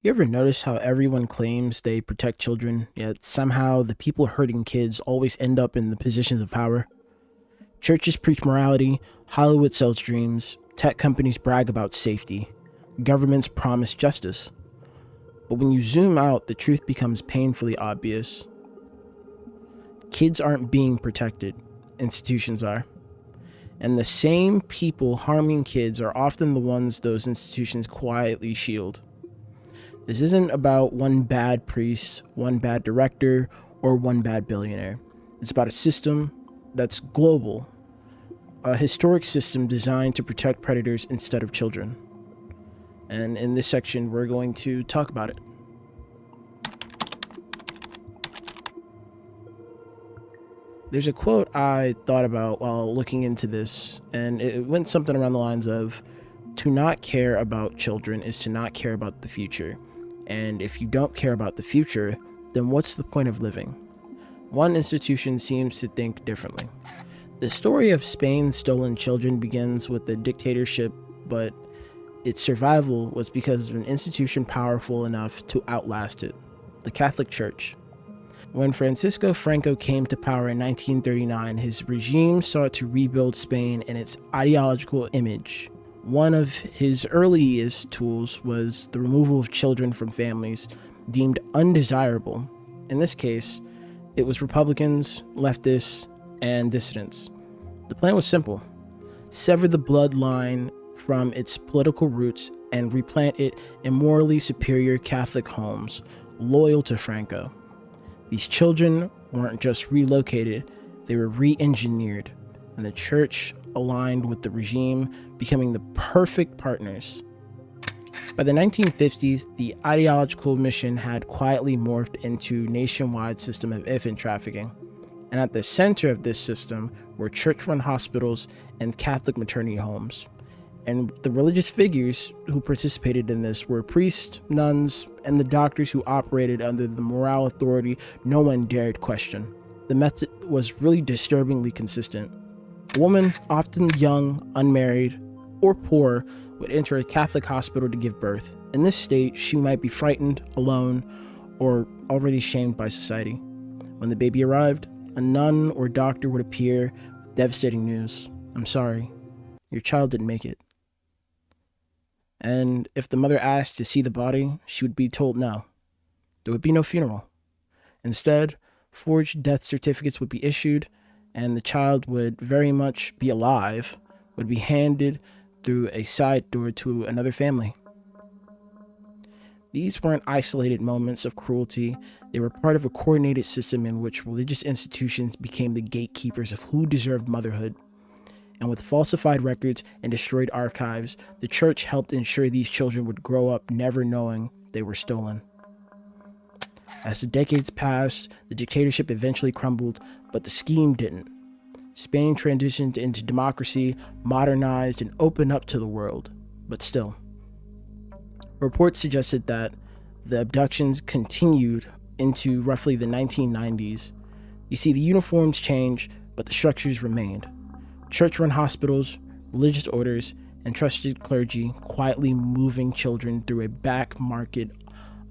You ever notice how everyone claims they protect children, yet somehow the people hurting kids always end up in the positions of power? Churches preach morality, Hollywood sells dreams, tech companies brag about safety, governments promise justice. But when you zoom out, the truth becomes painfully obvious. Kids aren't being protected, institutions are. And the same people harming kids are often the ones those institutions quietly shield. This isn't about one bad priest, one bad director, or one bad billionaire. It's about a system that's global, a historic system designed to protect predators instead of children. And in this section, we're going to talk about it. There's a quote I thought about while looking into this, and it went something around the lines of, to not care about children is to not care about the future. And if you don't care about the future, then what's the point of living? One institution seems to think differently. The story of Spain's stolen children begins with the dictatorship, but its survival was because of an institution powerful enough to outlast it, the Catholic Church. When Francisco Franco came to power in 1939, his regime sought to rebuild Spain in its ideological image. One of his earliest tools was the removal of children from families deemed undesirable. In this case, it was Republicans, leftists, and dissidents. The plan was simple: sever the bloodline from its political roots and replant it in morally superior Catholic homes, loyal to Franco. These children weren't just relocated, they were re-engineered, and the church aligned with the regime, becoming the perfect partners. By the 1950s, the ideological mission had quietly morphed into a nationwide system of infant trafficking. And at the center of this system were church-run hospitals and Catholic maternity homes. And the religious figures who participated in this were priests, nuns, and the doctors who operated under the moral authority no one dared question. The method was really disturbingly consistent. A woman, often young, unmarried, or poor, would enter a Catholic hospital to give birth. In this state, she might be frightened, alone, or already shamed by society. When the baby arrived, a nun or doctor would appear with devastating news. "I'm sorry, your child didn't make it." And if the mother asked to see the body, she would be told no. There would be no funeral. Instead, forged death certificates would be issued, and the child would very much be alive, would be handed through a side door to another family. These weren't isolated moments of cruelty. They were part of a coordinated system in which religious institutions became the gatekeepers of who deserved motherhood. And with falsified records and destroyed archives, the church helped ensure these children would grow up never knowing they were stolen. As the decades passed, the dictatorship eventually crumbled, but the scheme didn't. Spain transitioned into democracy, modernized, and opened up to the world, but still. Reports suggested that the abductions continued into roughly the 1990s. You see, the uniforms changed, but the structures remained. Church-run hospitals, religious orders, and trusted clergy quietly moving children through a back market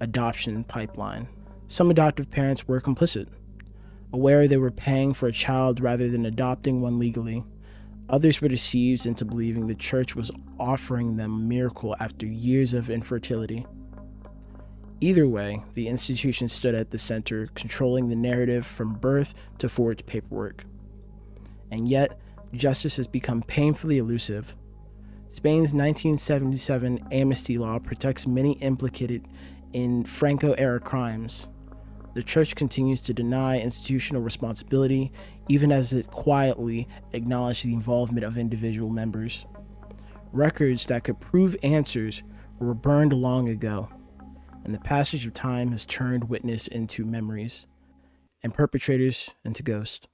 adoption pipeline. Some adoptive parents were complicit, aware they were paying for a child rather than adopting one legally. Others were deceived into believing the church was offering them a miracle after years of infertility. Either way, the institution stood at the center, controlling the narrative from birth to forged paperwork. And yet, justice has become painfully elusive. Spain's 1977 amnesty law protects many implicated in Franco-era crimes. The church continues to deny institutional responsibility, even as it quietly acknowledged the involvement of individual members. Records that could prove answers were burned long ago, and the passage of time has turned witness into memories, and perpetrators into ghosts.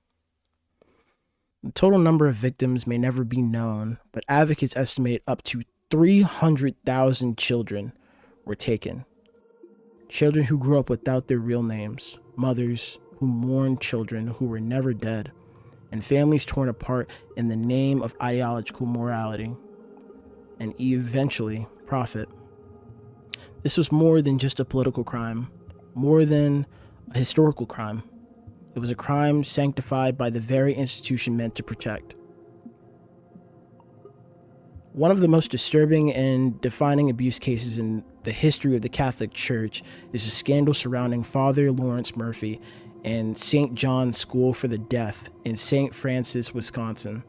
The total number of victims may never be known, but advocates estimate up to 300,000 children were taken. Children who grew up without their real names, mothers who mourned children who were never dead, and families torn apart in the name of ideological morality, and eventually profit. This was more than just a political crime, more than a historical crime. It was a crime sanctified by the very institution meant to protect. One of the most disturbing and defining abuse cases in the history of the Catholic Church is the scandal surrounding Father Lawrence Murphy and St. John's School for the Deaf in St. Francis, Wisconsin.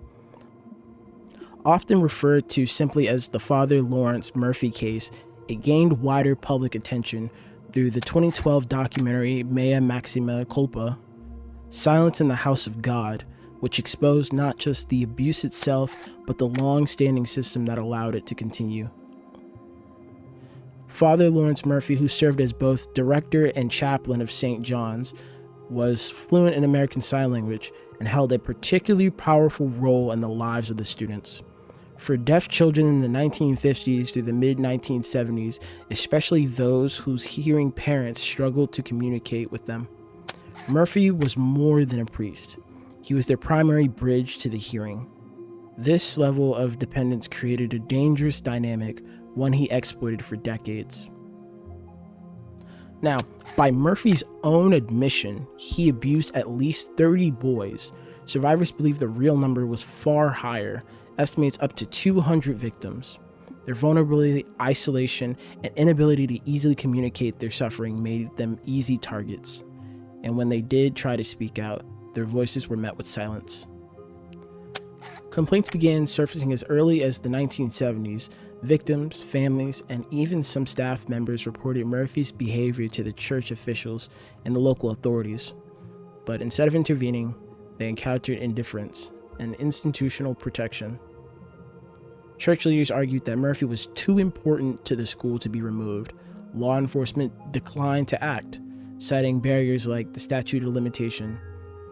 Often referred to simply as the Father Lawrence Murphy case, it gained wider public attention through the 2012 documentary Mea Maxima Culpa, Silence in the House of God, which exposed not just the abuse itself, but the long-standing system that allowed it to continue. Father Lawrence Murphy, who served as both director and chaplain of St. John's, was fluent in American Sign Language and held a particularly powerful role in the lives of the students. For deaf children in the 1950s through the mid-1970s, especially those whose hearing parents struggled to communicate with them, Murphy was more than a priest. He was their primary bridge to the hearing. This level of dependence created a dangerous dynamic, one he exploited for decades. Now, by Murphy's own admission, he abused at least 30 boys. Survivors believe the real number was far higher, estimates up to 200 victims. Their vulnerability, isolation, and inability to easily communicate their suffering made them easy targets. And when they did try to speak out, their voices were met with silence. Complaints began surfacing as early as the 1970s. Victims, families, and even some staff members reported Murphy's behavior to the church officials and the local authorities. But instead of intervening, they encountered indifference and institutional protection. Church leaders argued that Murphy was too important to the school to be removed. Law enforcement declined to act, citing barriers like the statute of limitation.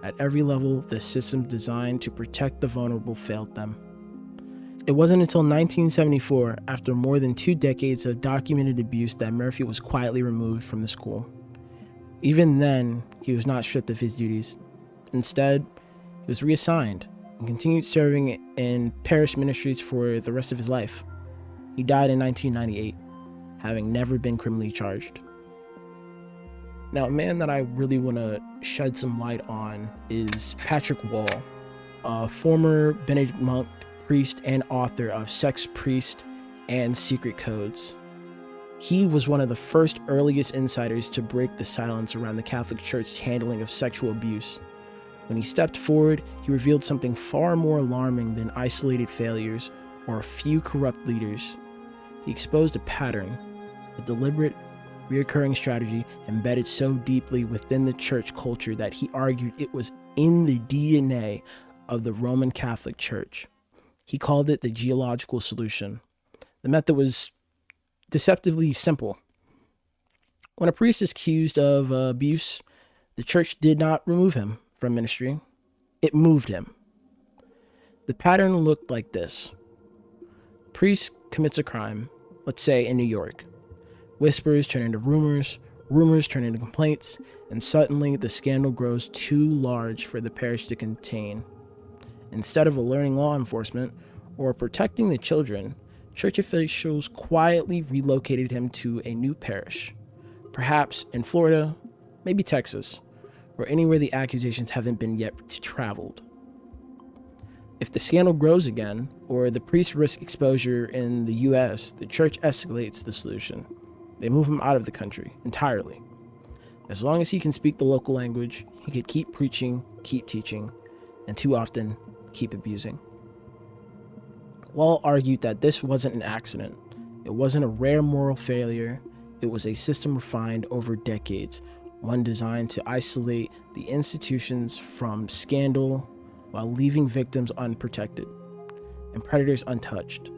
At every level, the systems designed to protect the vulnerable failed them. It wasn't until 1974, after more than 2 decades of documented abuse, that Murphy was quietly removed from the school. Even then, he was not stripped of his duties. Instead, he was reassigned and continued serving in parish ministries for the rest of his life. He died in 1998, having never been criminally charged. Now, a man that I really want to shed some light on is Patrick Wall, a former Benedict monk, priest, and author of Sex, Priest, and Secret Codes. He was one of the first earliest insiders to break the silence around the Catholic Church's handling of sexual abuse. When he stepped forward, he revealed something far more alarming than isolated failures or a few corrupt leaders. He exposed a pattern, a deliberate, recurring strategy embedded so deeply within the church culture that he argued it was in the DNA of the Roman Catholic Church. He called it the geological solution. The method was deceptively simple. When a priest is accused of abuse, the church did not remove him from ministry. It moved him. The pattern looked like this. Priest commits a crime, let's say in New York. Whispers turn into rumors, rumors turn into complaints, and suddenly the scandal grows too large for the parish to contain. Instead of alerting law enforcement or protecting the children, church officials quietly relocated him to a new parish, perhaps in Florida, maybe Texas, or anywhere the accusations haven't been yet traveled. If the scandal grows again, or the priest risks exposure in the US, the church escalates the solution. They move him out of the country entirely. As long as he can speak the local language, he could keep preaching, keep teaching, and too often, keep abusing. Wall argued that this wasn't an accident. It wasn't a rare moral failure. It was a system refined over decades, one designed to isolate the institutions from scandal while leaving victims unprotected and predators untouched.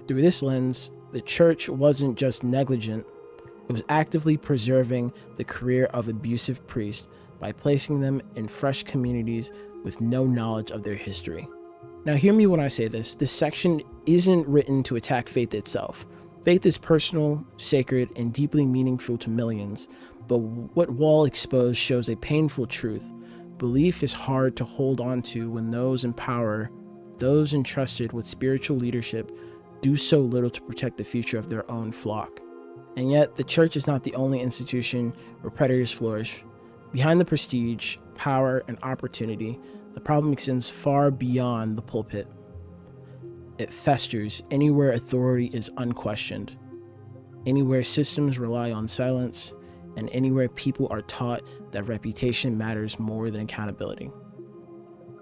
Through this lens, the church wasn't just negligent, it was actively preserving the career of abusive priests by placing them in fresh communities with no knowledge of their history. Now hear me when I say this. This section isn't written to attack faith itself. Faith is personal, sacred, and deeply meaningful to millions, but what Wall exposed shows a painful truth. Belief is hard to hold on to when those in power, those entrusted with spiritual leadership, do so little to protect the future of their own flock. And yet, the church is not the only institution where predators flourish. Behind the prestige, power, and opportunity, the problem extends far beyond the pulpit. It festers anywhere authority is unquestioned, anywhere systems rely on silence, and anywhere people are taught that reputation matters more than accountability.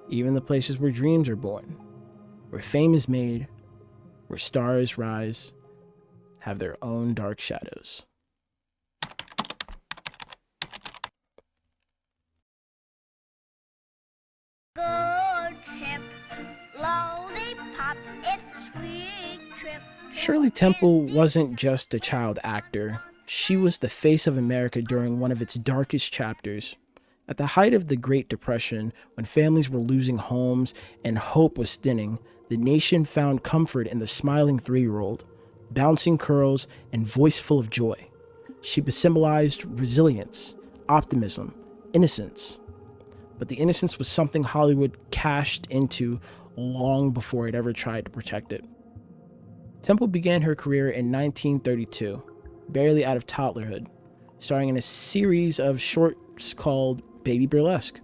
Even the places where dreams are born, where fame is made, where stars rise, have their own dark shadows. Good ship, lollipop, it's a sweet trip. Shirley Temple wasn't just a child actor. She was the face of America during one of its darkest chapters. At the height of the Great Depression, when families were losing homes and hope was thinning, the nation found comfort in the smiling 3-year-old, bouncing curls and voice full of joy. She symbolized resilience, optimism, innocence. But the innocence was something Hollywood cashed into long before it ever tried to protect it. Temple began her career in 1932, barely out of toddlerhood, starring in a series of shorts called Baby Burlesque.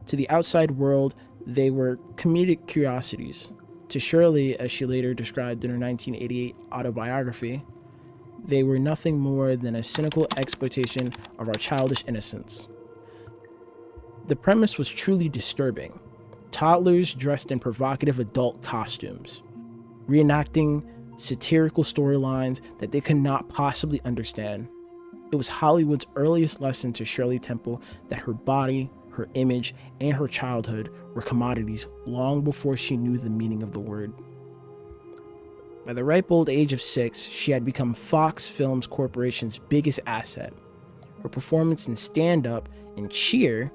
To the outside world, they were comedic curiosities. To Shirley, as she later described in her 1988 autobiography, they were nothing more than a cynical exploitation of our childish innocence. The premise was truly disturbing. Toddlers dressed in provocative adult costumes, reenacting satirical storylines that they could not possibly understand. It was Hollywood's earliest lesson to Shirley Temple that her body, her image, and her childhood were commodities long before she knew the meaning of the word. By the ripe old age of 6, she had become Fox Films Corporation's biggest asset. Her performance in stand-up and Cheer,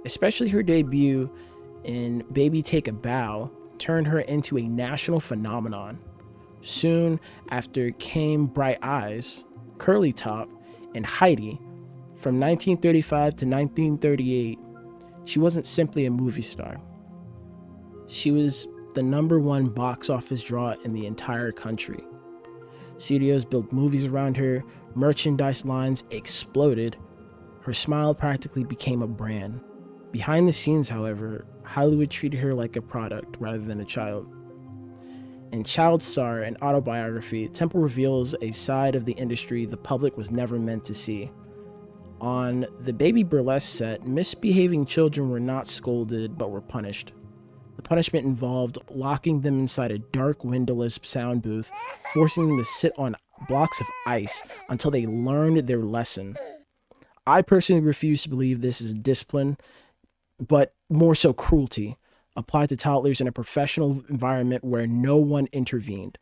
especially her debut in Baby Take a Bow, turned her into a national phenomenon. Soon after came Bright Eyes, Curly Top, and Heidi. From 1935 to 1938, she wasn't simply a movie star. She was the #1 box office draw in the entire country. Studios built movies around her, merchandise lines exploded. Her smile practically became a brand. Behind the scenes, however, Hollywood treated her like a product rather than a child. In Child Star, an autobiography, Temple reveals a side of the industry the public was never meant to see. On the Baby Burlesque set, misbehaving children were not scolded but were punished. The punishment involved locking them inside a dark windowless sound booth, forcing them to sit on blocks of ice until they learned their lesson. I personally refuse to believe this is discipline, but more so cruelty, applied to toddlers in a professional environment where no one intervened.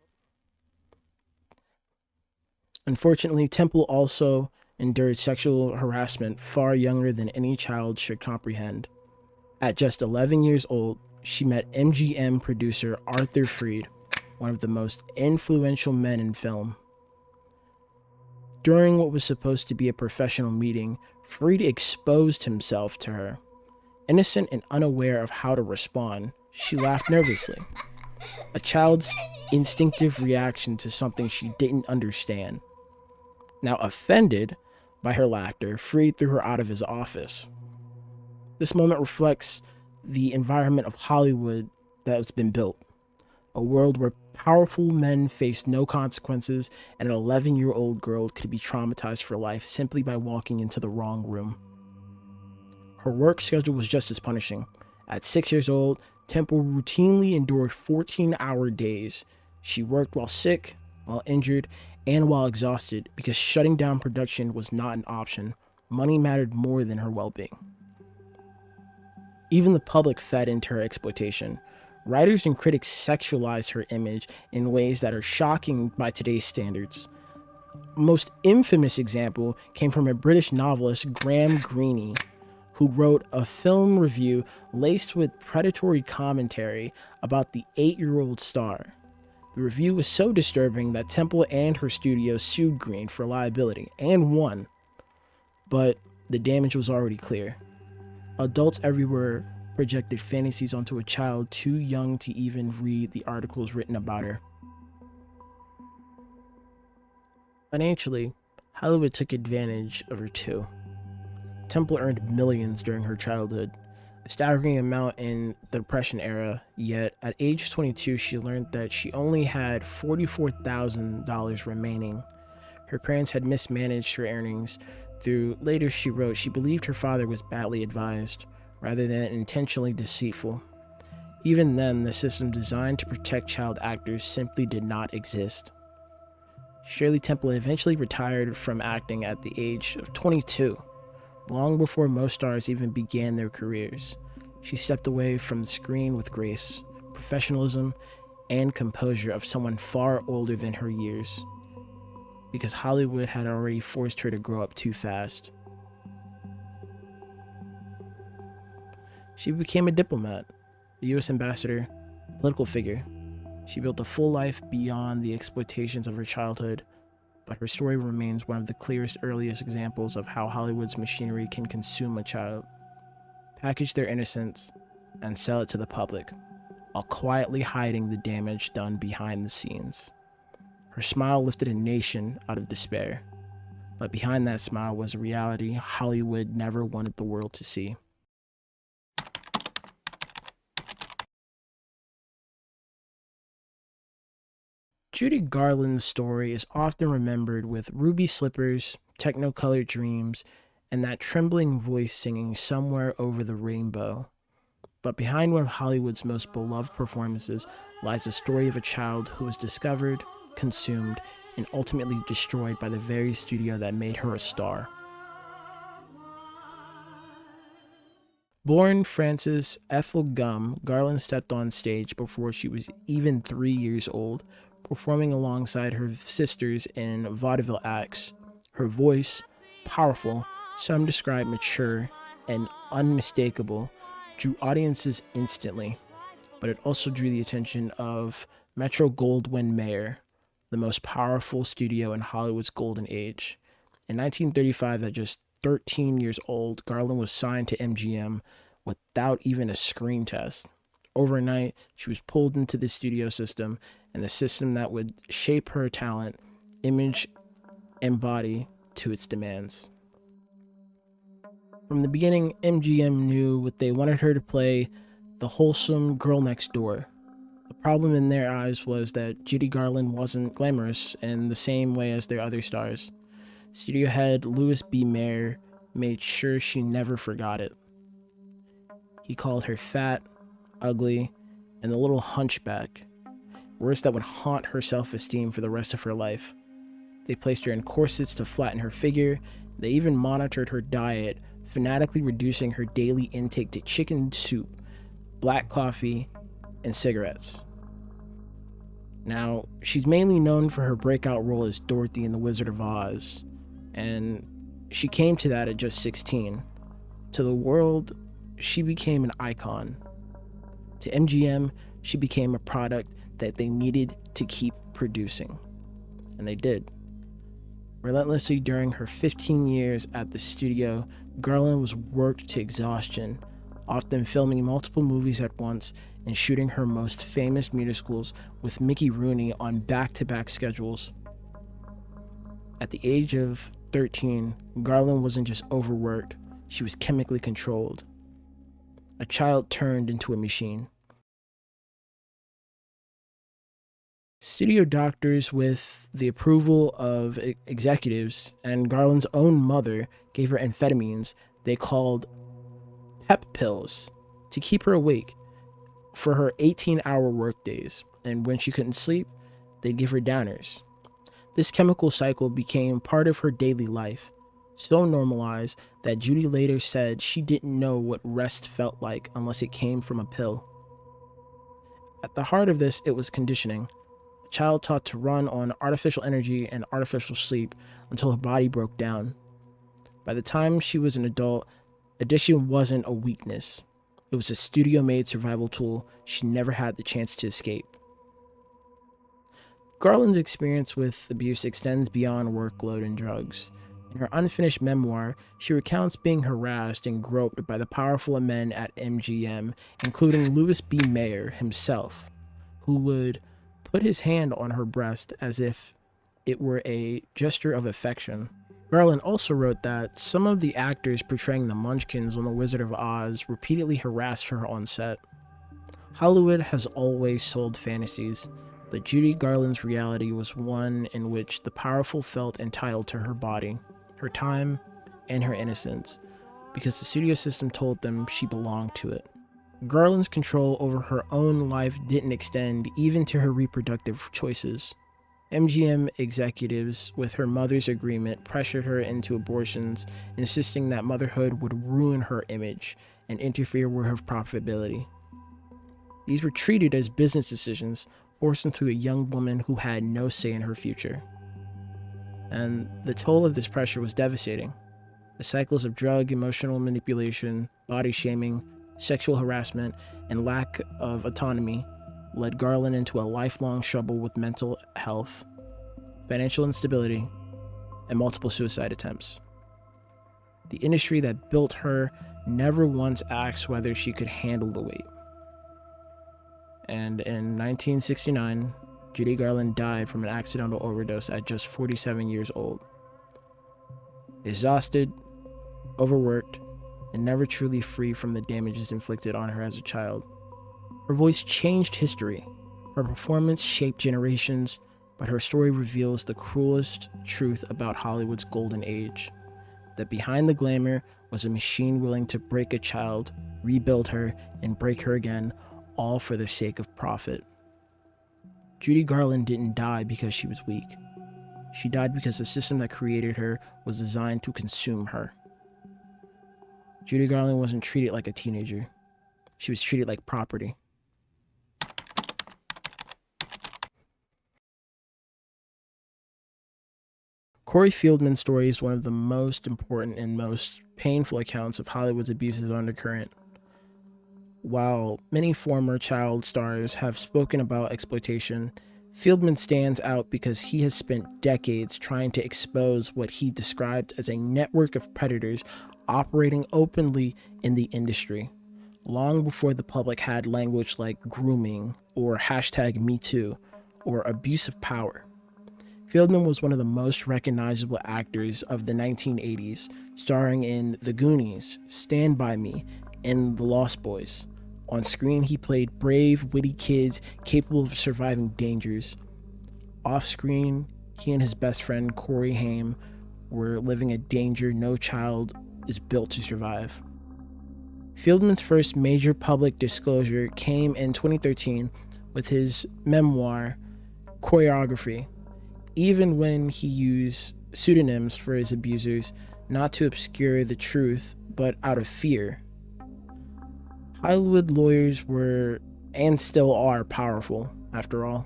Unfortunately, Temple also endured sexual harassment far younger than any child should comprehend. At just 11 years old, she met MGM producer Arthur Freed, one of the most influential men in film. During what was supposed to be a professional meeting, Freed exposed himself to her. Innocent and unaware of how to respond, she laughed nervously. A child's instinctive reaction to something she didn't understand. Now offended by her laughter, Freed threw her out of his office. This moment reflects the environment of Hollywood that's been built. A world where powerful men face no consequences and an 11-year-old girl could be traumatized for life simply by walking into the wrong room. Her work schedule was just as punishing. At 6 years old, Temple routinely endured 14-hour days. She worked while sick, while injured, and while exhausted because shutting down production was not an option. Money mattered more than her well-being. Even the public fed into her exploitation. Writers and critics sexualized her image in ways that are shocking by today's standards. Most infamous example came from a British novelist, Graham Greene, who wrote a film review laced with predatory commentary about the 8-year-old star. The review was so disturbing that Temple and her studio sued Greene for liability and won. But the damage was already clear. Adults everywhere projected fantasies onto a child too young to even read the articles written about her. Financially, Hollywood took advantage of her too. Temple earned millions during her childhood, a staggering amount in the Depression era, yet at age 22 she learned that she only had $44,000 remaining. Her parents had mismanaged her earnings. Through later she wrote she believed her father was badly advised, rather than intentionally deceitful. Even then, the system designed to protect child actors simply did not exist. Shirley Temple eventually retired from acting at the age of 22, long before most stars even began their careers. She stepped away from the screen with grace, professionalism, and composure of someone far older than her years, because Hollywood had already forced her to grow up too fast. She became a diplomat, a U.S. ambassador, political figure. She built a full life beyond the exploitations of her childhood, but her story remains one of the clearest, earliest examples of how Hollywood's machinery can consume a child, package their innocence, and sell it to the public, while quietly hiding the damage done behind the scenes. Her smile lifted a nation out of despair, but behind that smile was a reality Hollywood never wanted the world to see. Judy Garland's story is often remembered with ruby slippers, techno-colored dreams, and that trembling voice singing Somewhere Over the Rainbow. But behind one of Hollywood's most beloved performances lies the story of a child who was discovered, consumed, and ultimately destroyed by the very studio that made her a star. Born Frances Ethel Gum, Garland stepped on stage before she was even 3 years old, performing alongside her sisters in vaudeville acts. Her voice, powerful, some describe mature, and unmistakable, drew audiences instantly, but it also drew the attention of Metro-Goldwyn-Mayer, the most powerful studio in Hollywood's golden age. In 1935, at just 13 years old, Garland was signed to MGM without even a screen test. Overnight, she was pulled into the studio system, and the system that would shape her talent, image, and body to its demands. From the beginning, MGM knew what they wanted her to play: the wholesome girl next door. The problem in their eyes was that Judy Garland wasn't glamorous in the same way as their other stars. Studio head Louis B. Mayer made sure she never forgot it. He called her fat, ugly, and a little hunchback, words that would haunt her self-esteem for the rest of her life. They placed her in corsets to flatten her figure. They even monitored her diet, fanatically reducing her daily intake to chicken soup, black coffee, and cigarettes. Now, she's mainly known for her breakout role as Dorothy in The Wizard of Oz, and she came to that at just 16. To the world, she became an icon. To MGM, she became a product that they needed to keep producing. And they did. Relentlessly during her 15 years at the studio, Garland was worked to exhaustion, often filming multiple movies at once and shooting her most famous musicals with Mickey Rooney on back-to-back schedules. At the age of 13, Garland wasn't just overworked, she was chemically controlled. A child turned into a machine. Studio doctors, with the approval of executives and Garland's own mother, gave her amphetamines they called pep pills to keep her awake for her 18-hour workdays, and when she couldn't sleep, they'd give her downers. This chemical cycle became part of her daily life, so normalized that Judy later said she didn't know what rest felt like unless it came from a pill. At the heart of this, it was conditioning. A child taught to run on artificial energy and artificial sleep until her body broke down. By the time she was an adult, addiction wasn't a weakness. It was a studio-made survival tool she never had the chance to escape. Garland's experience with abuse extends beyond workload and drugs. In her unfinished memoir, she recounts being harassed and groped by the powerful men at MGM, including Louis B. Mayer himself, who would put his hand on her breast as if it were a gesture of affection. Garland also wrote that some of the actors portraying the Munchkins on The Wizard of Oz repeatedly harassed her on set. Hollywood has always sold fantasies, but Judy Garland's reality was one in which the powerful felt entitled to her body, her time, and her innocence, because the studio system told them she belonged to it. Garland's control over her own life didn't extend even to her reproductive choices. MGM executives, with her mother's agreement, pressured her into abortions, insisting that motherhood would ruin her image and interfere with her profitability. These were treated as business decisions forced into a young woman who had no say in her future. And the toll of this pressure was devastating. The cycles of drug, emotional manipulation, body shaming, sexual harassment, and lack of autonomy led Garland into a lifelong struggle with mental health, financial instability, and multiple suicide attempts. The industry that built her never once asked whether she could handle the weight. And in 1969, Judy Garland died from an accidental overdose at just 47 years old. Exhausted, overworked, and never truly free from the damages inflicted on her as a child. Her voice changed history. Her performance shaped generations, but her story reveals the cruelest truth about Hollywood's golden age. That behind the glamour was a machine willing to break a child, rebuild her, and break her again, all for the sake of profit. Judy Garland didn't die because she was weak. She died because the system that created her was designed to consume her. Judy Garland wasn't treated like a teenager. She was treated like property. Corey Feldman's story is one of the most important and most painful accounts of Hollywood's abusive undercurrent. While many former child stars have spoken about exploitation, Feldman stands out because he has spent decades trying to expose what he described as a network of predators operating openly in the industry, long before the public had language like grooming or #MeToo or abuse of power. Feldman was one of the most recognizable actors of the 1980s, starring in The Goonies, Stand By Me, and The Lost Boys. On screen, he played brave, witty kids capable of surviving dangers. Off screen, he and his best friend, Corey Haim, were living a danger no child is built to survive. Feldman's first major public disclosure came in 2013 with his memoir, Choreography, even when he used pseudonyms for his abusers, not to obscure the truth, but out of fear. Hollywood lawyers were, and still are, powerful, after all.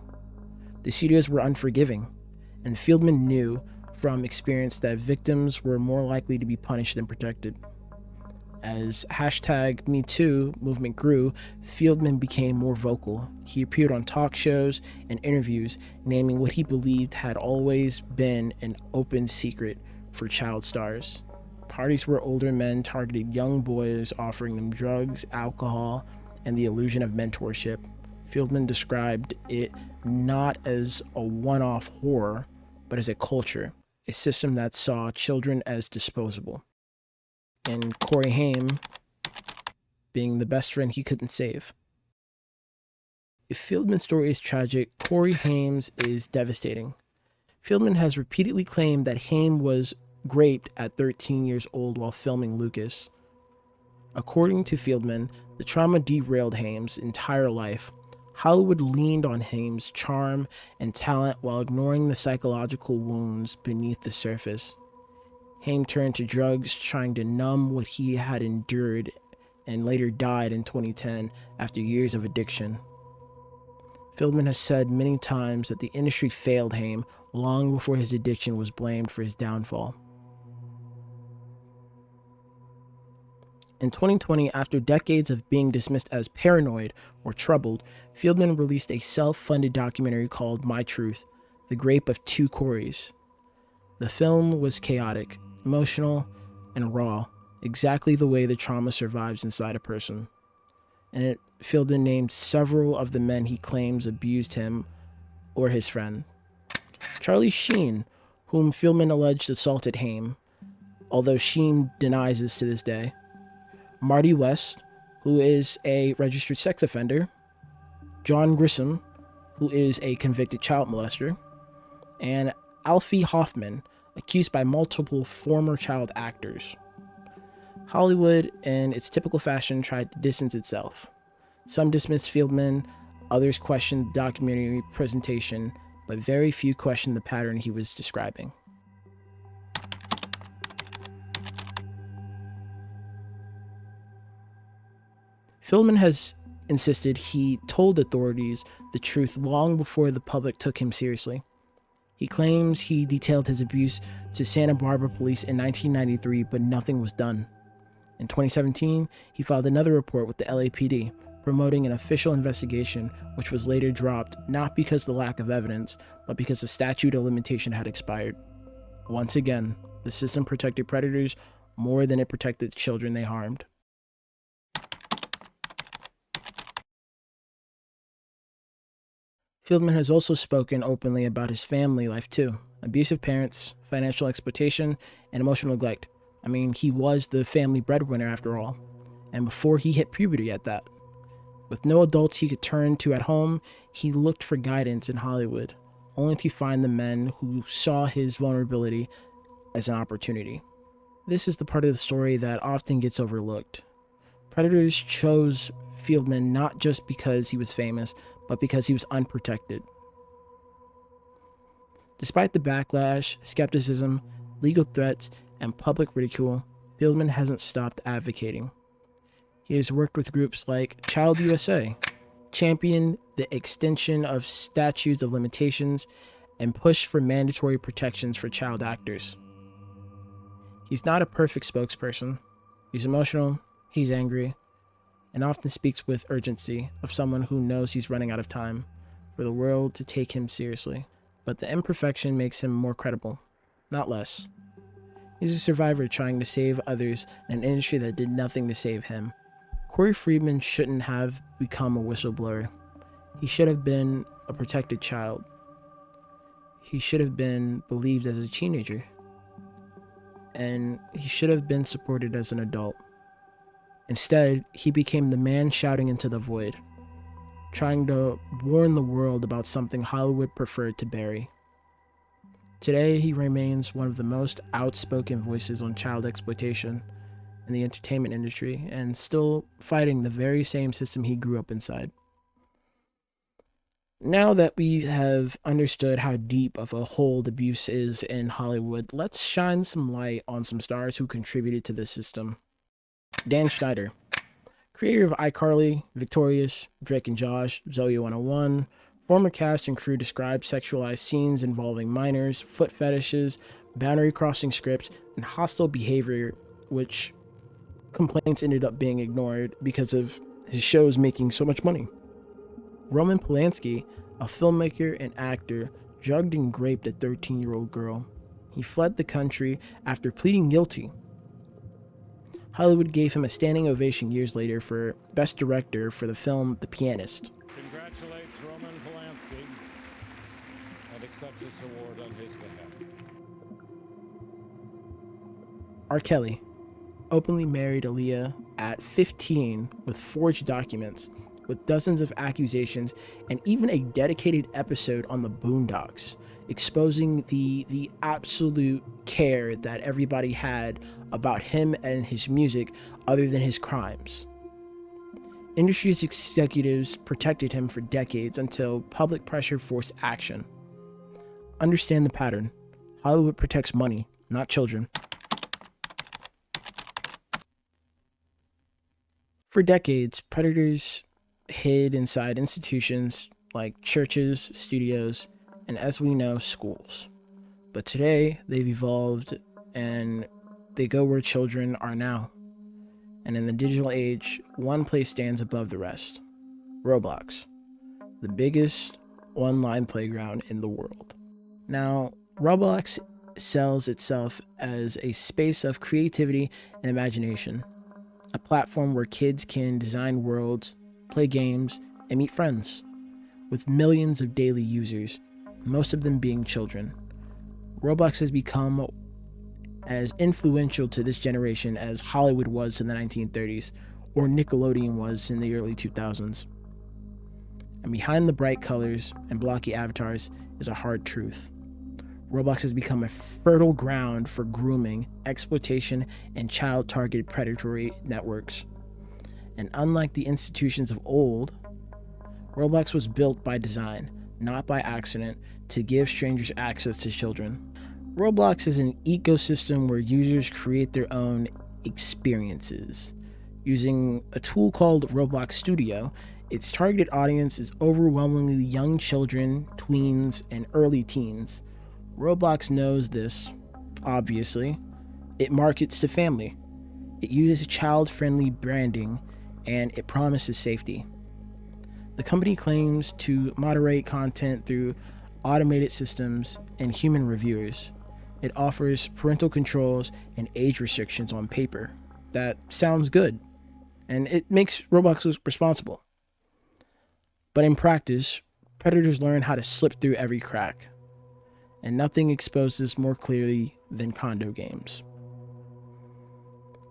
The studios were unforgiving, and Feldman knew from experience that victims were more likely to be punished than protected. As #MeToo movement grew, Feldman became more vocal. He appeared on talk shows and interviews, naming what he believed had always been an open secret for child stars. Parties where older men targeted young boys, offering them drugs, alcohol, and the illusion of mentorship. Feldman described it not as a one-off horror, but as a culture, a system that saw children as disposable. And Corey Haim being the best friend he couldn't save. If Feldman's story is tragic, Corey Haim's is devastating. Feldman has repeatedly claimed that Haim was raped at 13 years old while filming Lucas. According to Feldman, the trauma derailed Haim's entire life. Hollywood leaned on Haim's charm and talent while ignoring the psychological wounds beneath the surface. Haim turned to drugs, trying to numb what he had endured, and later died in 2010 after years of addiction. Feldman has said many times that the industry failed Haim long before his addiction was blamed for his downfall. In 2020, after decades of being dismissed as paranoid or troubled, Feldman released a self-funded documentary called My Truth: The Grape of Two Coreys. The film was chaotic, emotional, and raw, exactly the way the trauma survives inside a person. And Feldman named several of the men he claims abused him or his friend. Charlie Sheen, whom Fieldman alleged assaulted Haim, although Sheen denies this to this day. Marty West, who is a registered sex offender. John Grissom, who is a convicted child molester. And Alfie Hoffman, accused by multiple former child actors. Hollywood, in its typical fashion, tried to distance itself. Some dismissed Fieldman, others questioned the documentary presentation, but very few questioned the pattern he was describing. Fieldman has insisted he told authorities the truth long before the public took him seriously. He claims he detailed his abuse to Santa Barbara police in 1993, but nothing was done. In 2017, he filed another report with the LAPD, promoting an official investigation, which was later dropped not because of the lack of evidence, but because the statute of limitation had expired. Once again, the system protected predators more than it protected the children they harmed. Fieldman has also spoken openly about his family life too. Abusive parents, financial exploitation, and emotional neglect. I mean, he was the family breadwinner after all, and before he hit puberty at that. With no adults he could turn to at home, he looked for guidance in Hollywood, only to find the men who saw his vulnerability as an opportunity. This is the part of the story that often gets overlooked. Predators chose Fieldman not just because he was famous, but because he was unprotected. Despite the backlash, skepticism, legal threats, and public ridicule, Fieldman hasn't stopped advocating. He has worked with groups like Child USA, championed the extension of statutes of limitations, and pushed for mandatory protections for child actors. He's not a perfect spokesperson. He's emotional, he's angry, and often speaks with urgency of someone who knows he's running out of time for the world to take him seriously. But the imperfection makes him more credible, not less. He's a survivor trying to save others in an industry that did nothing to save him. Corey Friedman shouldn't have become a whistleblower. He should have been a protected child. He should have been believed as a teenager. And he should have been supported as an adult. Instead, he became the man shouting into the void, trying to warn the world about something Hollywood preferred to bury. Today, he remains one of the most outspoken voices on child exploitation in the entertainment industry, and still fighting the very same system he grew up inside. Now that we have understood how deep of a hole abuse is in Hollywood, let's shine some light on some stars who contributed to this system. Dan Schneider, creator of iCarly, Victorious, Drake and Josh, Zoe 101, former cast and crew described sexualized scenes involving minors, foot fetishes, boundary-crossing scripts, and hostile behavior, which complaints ended up being ignored because of his shows making so much money. Roman Polanski, a filmmaker and actor, drugged and raped a 13-year-old girl. He fled the country after pleading guilty. Hollywood gave him a standing ovation years later for Best Director for the film The Pianist. Congratulates Roman Polanski and accepts this award on his behalf. R. Kelly openly married Aaliyah at 15 with forged documents, with dozens of accusations, and even a dedicated episode on the Boondocks, exposing the absolute care that everybody had about him and his music other than his crimes. Industry's executives protected him for decades until public pressure forced action. Understand the pattern. Hollywood protects money, not children. For decades, predators hid inside institutions like churches, studios, and as we know, schools. But today, they've evolved and they go where children are now. And in the digital age, one place stands above the rest: Roblox, the biggest online playground in the world. Now, Roblox sells itself as a space of creativity and imagination, a platform where kids can design worlds, play games, and meet friends. With millions of daily users, most of them being children, Roblox has become as influential to this generation as Hollywood was in the 1930s or Nickelodeon was in the early 2000s. And behind the bright colors and blocky avatars is a hard truth. Roblox has become a fertile ground for grooming, exploitation, and child-targeted predatory networks. And unlike the institutions of old, Roblox was built by design, not by accident, to give strangers access to children. Roblox is an ecosystem where users create their own experiences. Using a tool called Roblox Studio, its targeted audience is overwhelmingly young children, tweens, and early teens. Roblox knows this, obviously. It markets to family. It uses child-friendly branding, and it promises safety. The company claims to moderate content through automated systems and human reviewers. It offers parental controls and age restrictions on paper. That sounds good, and it makes Roblox responsible. But in practice, predators learn how to slip through every crack, and nothing exposes more clearly than condo games.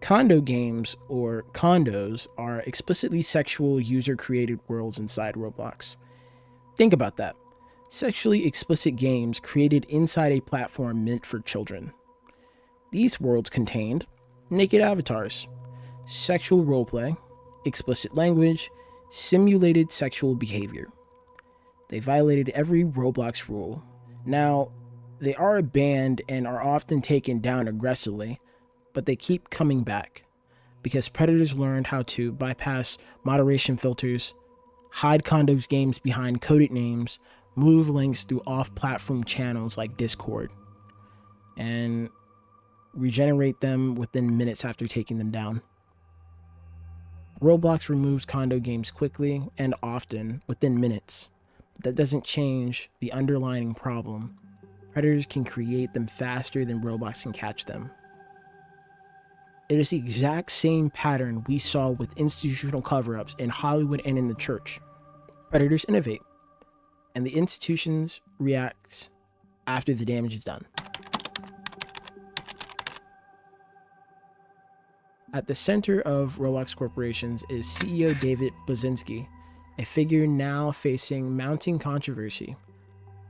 Condo games, or condos, are explicitly sexual user-created worlds inside Roblox. Think about that. Sexually explicit games created inside a platform meant for children. These worlds contained naked avatars, sexual roleplay, explicit language, simulated sexual behavior. They violated every Roblox rule. Now, they are banned and are often taken down aggressively, but they keep coming back because predators learned how to bypass moderation filters, hide condos games behind coded names, move links through off-platform channels like Discord, and regenerate them within minutes after taking them down. Roblox removes condo games quickly and often within minutes. But that doesn't change the underlying problem. Predators can create them faster than Roblox can catch them. It is the exact same pattern we saw with institutional cover-ups in Hollywood and in the church. Predators innovate, and the institutions react after the damage is done. At the center of Roblox Corporations is CEO David Basinski, a figure now facing mounting controversy,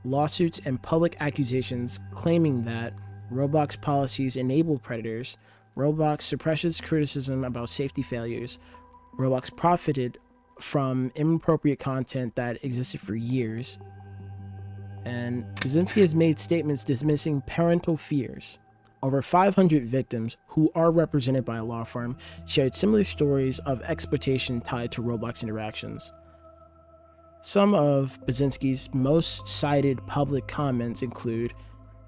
lawsuits and public accusations claiming that Roblox policies enable predators, Roblox suppresses criticism about safety failures, Roblox profited from inappropriate content that existed for years, and Basinski has made statements dismissing parental fears. Over 500 victims, who are represented by a law firm, shared similar stories of exploitation tied to Roblox interactions. Some of Basinski's most cited public comments include,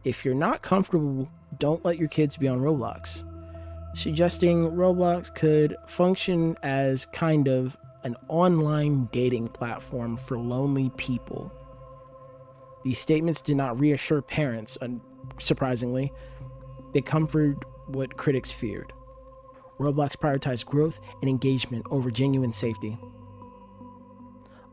"If you're not comfortable, don't let your kids be on Roblox," suggesting Roblox could function as kind of an online dating platform for lonely people. These statements did not reassure parents, surprisingly. They comforted what critics feared. Roblox prioritized growth and engagement over genuine safety.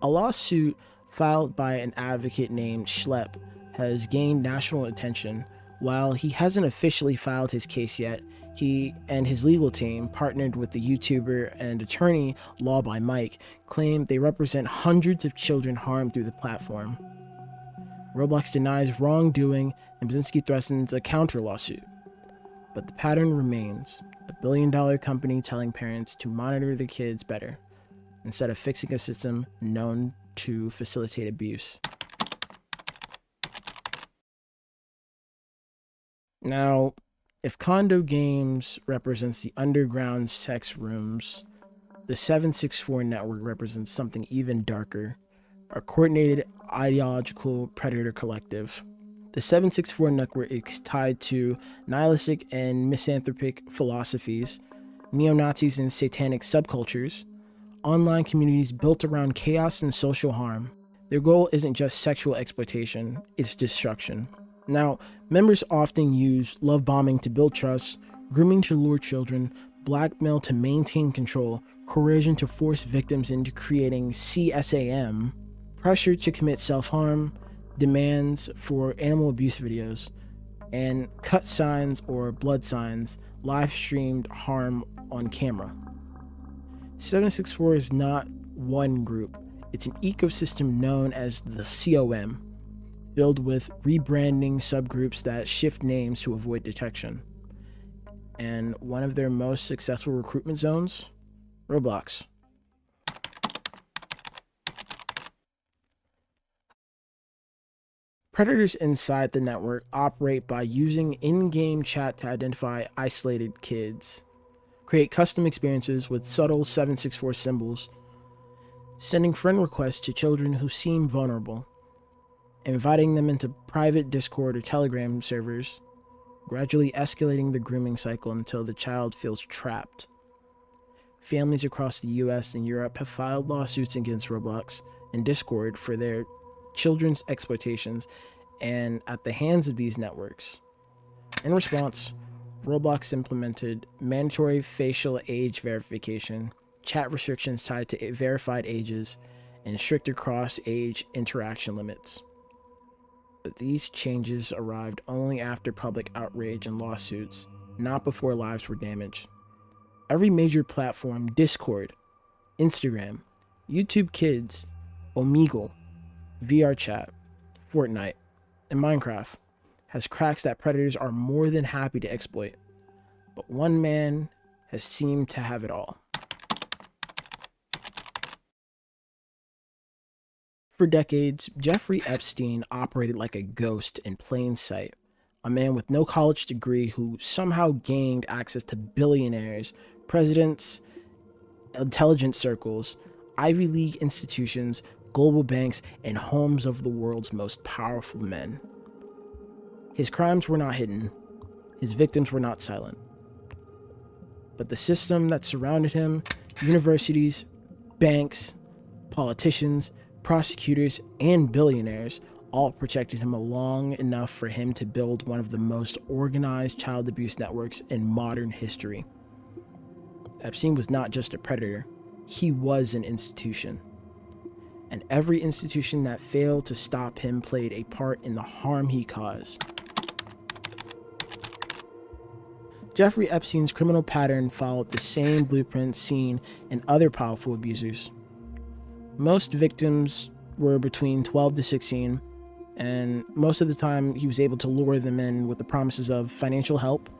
A lawsuit filed by an advocate named Schlepp has gained national attention. While he hasn't officially filed his case yet, he and his legal team, partnered with the YouTuber and attorney Law by Mike, claim they represent hundreds of children harmed through the platform. Roblox denies wrongdoing, and Basinski threatens a counter lawsuit. But the pattern remains: a billion-dollar company telling parents to monitor their kids better, instead of fixing a system known to facilitate abuse. Now, if condo games represents the underground sex rooms, the 764 network represents something even darker: a coordinated ideological predator collective. The 764 network is tied to nihilistic and misanthropic philosophies, neo-Nazis and satanic subcultures, online communities built around chaos and social harm. Their goal isn't just sexual exploitation, it's destruction. Now, members often use love bombing to build trust, grooming to lure children, blackmail to maintain control, coercion to force victims into creating CSAM, pressure to commit self-harm, demands for animal abuse videos. and cut signs or blood signs live streamed harm on camera. 764 is not one group, it's an ecosystem known as the COM, filled with rebranding subgroups that shift names to avoid detection. And one of their most successful recruitment zones? Roblox. Predators inside the network operate by using in-game chat to identify isolated kids, create custom experiences with subtle 764 symbols, sending friend requests to children who seem vulnerable, inviting them into private Discord or Telegram servers, gradually escalating the grooming cycle until the child feels trapped. Families across the US and Europe have filed lawsuits against Roblox and Discord for their children's exploitations and at the hands of these networks. In response, Roblox implemented mandatory facial age verification, chat restrictions tied to verified ages, and stricter cross-age interaction limits. But these changes arrived only after public outrage and lawsuits, not before lives were damaged. Every major platform, Discord, Instagram, YouTube Kids, Omegle, VRChat, Fortnite, and Minecraft, has cracks that predators are more than happy to exploit. But one man has seemed to have it all. For decades, Jeffrey Epstein operated like a ghost in plain sight, a man with no college degree who somehow gained access to billionaires, presidents, intelligence circles, Ivy League institutions, global banks, and homes of the world's most powerful men. His crimes were not hidden. His victims were not silent. But the system that surrounded him, universities, banks, politicians, prosecutors, and billionaires, all protected him long enough for him to build one of the most organized child abuse networks in modern history. Epstein was not just a predator, he was an institution. And every institution that failed to stop him played a part in the harm he caused. Jeffrey Epstein's criminal pattern followed the same blueprint seen in other powerful abusers. Most victims were between 12 to 16, and most of the time he was able to lure them in with the promises of financial help,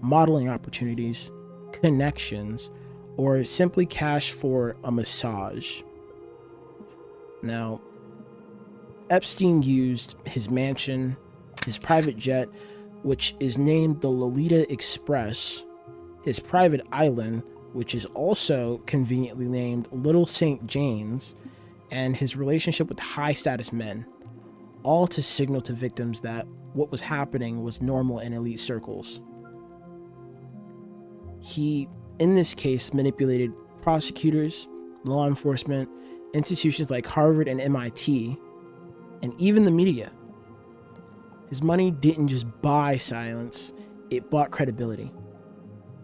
modeling opportunities, connections, or simply cash for a massage. Now, Epstein used his mansion, his private jet, which is named the Lolita Express, his private island, which is also conveniently named Little St. James, and his relationship with high-status men, all to signal to victims that what was happening was normal in elite circles. He, in this case, manipulated prosecutors, law enforcement, institutions like Harvard and MIT, and even the media. His money didn't just buy silence, it bought credibility.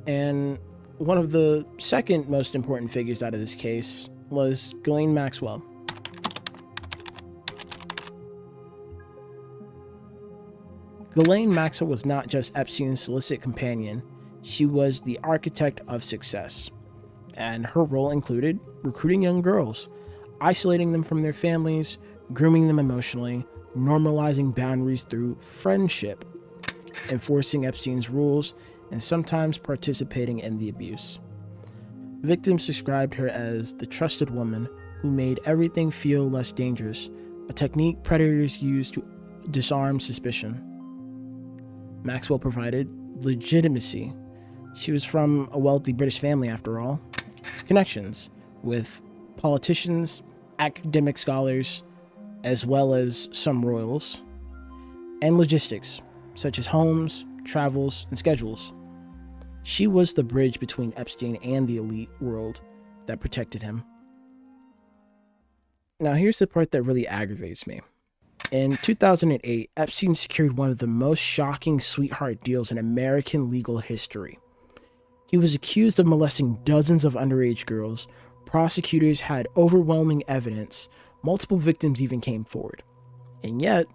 And one of the second most important figures out of this case was Ghislaine Maxwell. Ghislaine Maxwell was not just Epstein's solicit companion, she was the architect of success. And her role included recruiting young girls, isolating them from their families, grooming them emotionally, normalizing boundaries through friendship, enforcing Epstein's rules, and sometimes participating in the abuse. Victims described her as the trusted woman who made everything feel less dangerous, a technique predators use to disarm suspicion. Maxwell provided legitimacy. She was from a wealthy British family, after all. Connections with politicians, academic scholars, as well as some royals. And logistics, such as homes, travels, and schedules. She was the bridge between Epstein and the elite world that protected him. Now here's the part that really aggravates me. In 2008, Epstein secured one of the most shocking sweetheart deals in American legal history. He was accused of molesting dozens of underage girls. Prosecutors had overwhelming evidence. Multiple victims even came forward. And yet,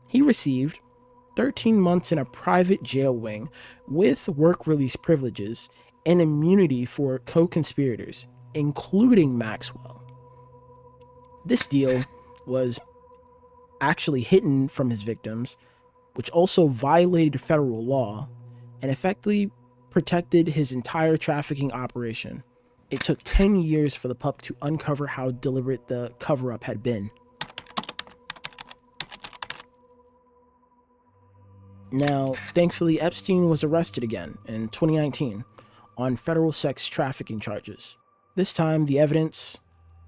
he received 13 months in a private jail wing with work release privileges and immunity for co-conspirators, including Maxwell. This deal was actually hidden from his victims, which also violated federal law and effectively protected his entire trafficking operation. It took 10 years for the public to uncover how deliberate the cover-up had been. Now, thankfully, Epstein was arrested again in 2019 on federal sex trafficking charges. This time, the evidence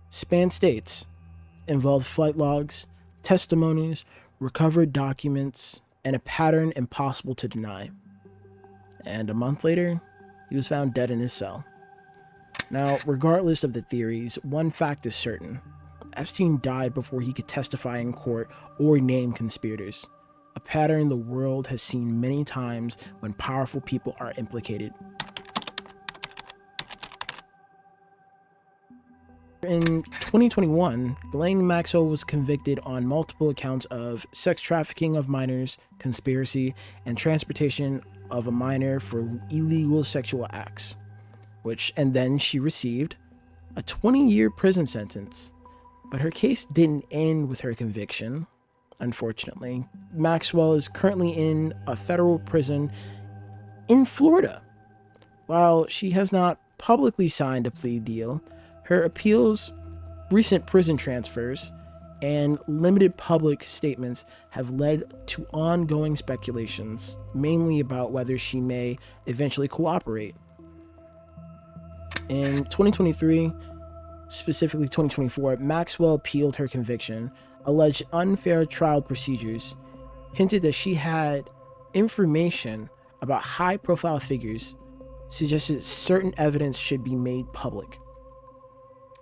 spanned states, involved flight logs, testimonies, recovered documents, and a pattern impossible to deny. And a month later, he was found dead in his cell. Now, regardless of the theories, one fact is certain. Epstein died before he could testify in court or name conspirators, a pattern the world has seen many times when powerful people are implicated. In 2021, Ghislaine Maxwell was convicted on multiple accounts of sex trafficking of minors, conspiracy, and transportation of a minor for illegal sexual acts, and then she received a 20-year prison sentence. But her case didn't end with her conviction, unfortunately. Maxwell is currently in a federal prison in Florida. While she has not publicly signed a plea deal, her appeals, recent prison transfers, and limited public statements have led to ongoing speculations, mainly about whether she may eventually cooperate. In 2023, specifically 2024, Maxwell appealed her conviction, alleged unfair trial procedures, hinted that she had information about high-profile figures, suggested certain evidence should be made public.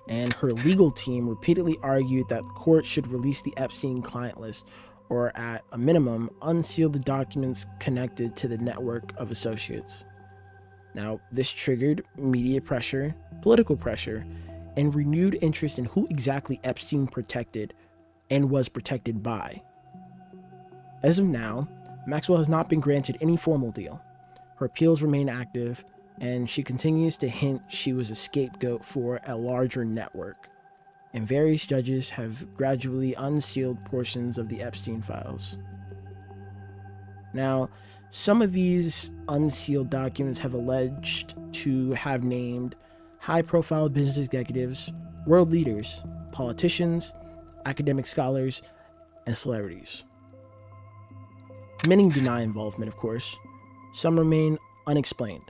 And her legal team repeatedly argued that courts should release the Epstein client list, or at a minimum, unseal the documents connected to the network of associates. Now, this triggered media pressure, political pressure, and renewed interest in who exactly Epstein protected and was protected by. As of now, Maxwell has not been granted any formal deal. Her appeals remain active, and she continues to hint she was a scapegoat for a larger network, and various judges have gradually unsealed portions of the Epstein files. Now, some of these unsealed documents have alleged to have named high-profile business executives, world leaders, politicians, academic scholars, and celebrities. Many deny involvement, of course. Some remain unexplained.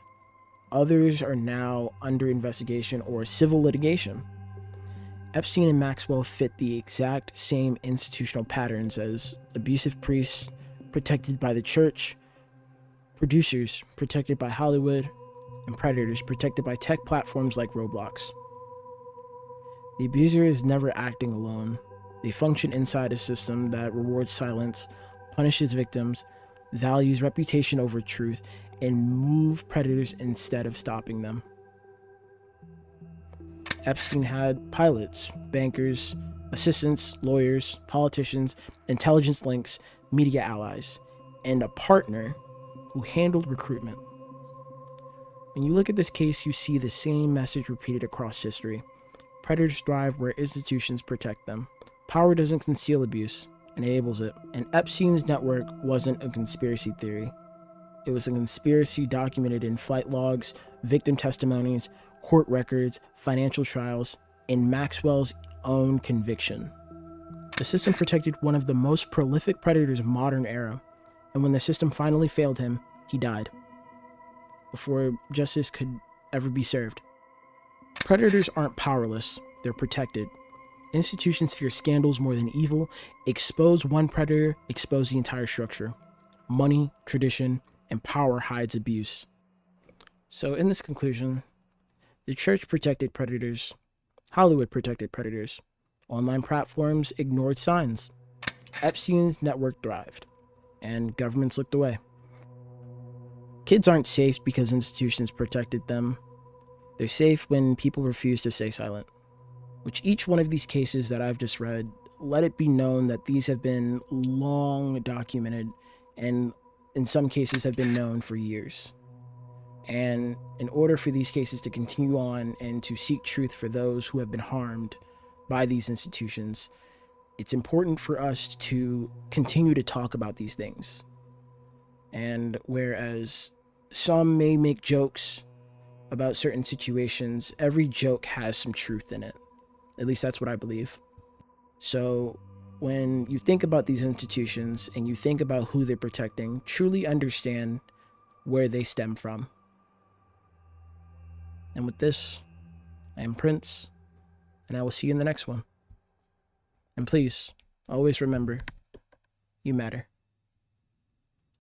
Others are now under investigation or civil litigation. Epstein and Maxwell fit the exact same institutional patterns as abusive priests protected by the church, producers protected by Hollywood, and predators protected by tech platforms like Roblox. The abuser is never acting alone. They function inside a system that rewards silence, punishes victims, values reputation over truth, and move predators instead of stopping them. Epstein had pilots, bankers, assistants, lawyers, politicians, intelligence links, media allies, and a partner who handled recruitment. When you look at this case, you see the same message repeated across history. Predators thrive where institutions protect them. Power doesn't conceal abuse, it enables it. And Epstein's network wasn't a conspiracy theory. It was a conspiracy documented in flight logs, victim testimonies, court records, financial trials, and Maxwell's own conviction. The system protected one of the most prolific predators of modern era, and when the system finally failed him, he died before justice could ever be served. Predators aren't powerless, they're protected. Institutions fear scandals more than evil. Expose one predator, expose the entire structure. Money, tradition, and power hides abuse. So in this conclusion, the church protected predators, Hollywood protected predators, online platforms ignored signs, Epstein's network thrived, and governments looked away. Kids aren't safe because institutions protected them. They're safe when people refuse to stay silent. Which each one of these cases that I've just read, let it be known that these have been long documented and in some cases have been known for years. And in order for these cases to continue on and to seek truth for those who have been harmed by these institutions, it's important for us to continue to talk about these things. And whereas some may make jokes about certain situations, every joke has some truth in it. At least that's what I believe. So when you think about these institutions and you think about who they're protecting, truly understand where they stem from. And with this, I am Prince, and I will see you in the next one. And please, always remember, you matter.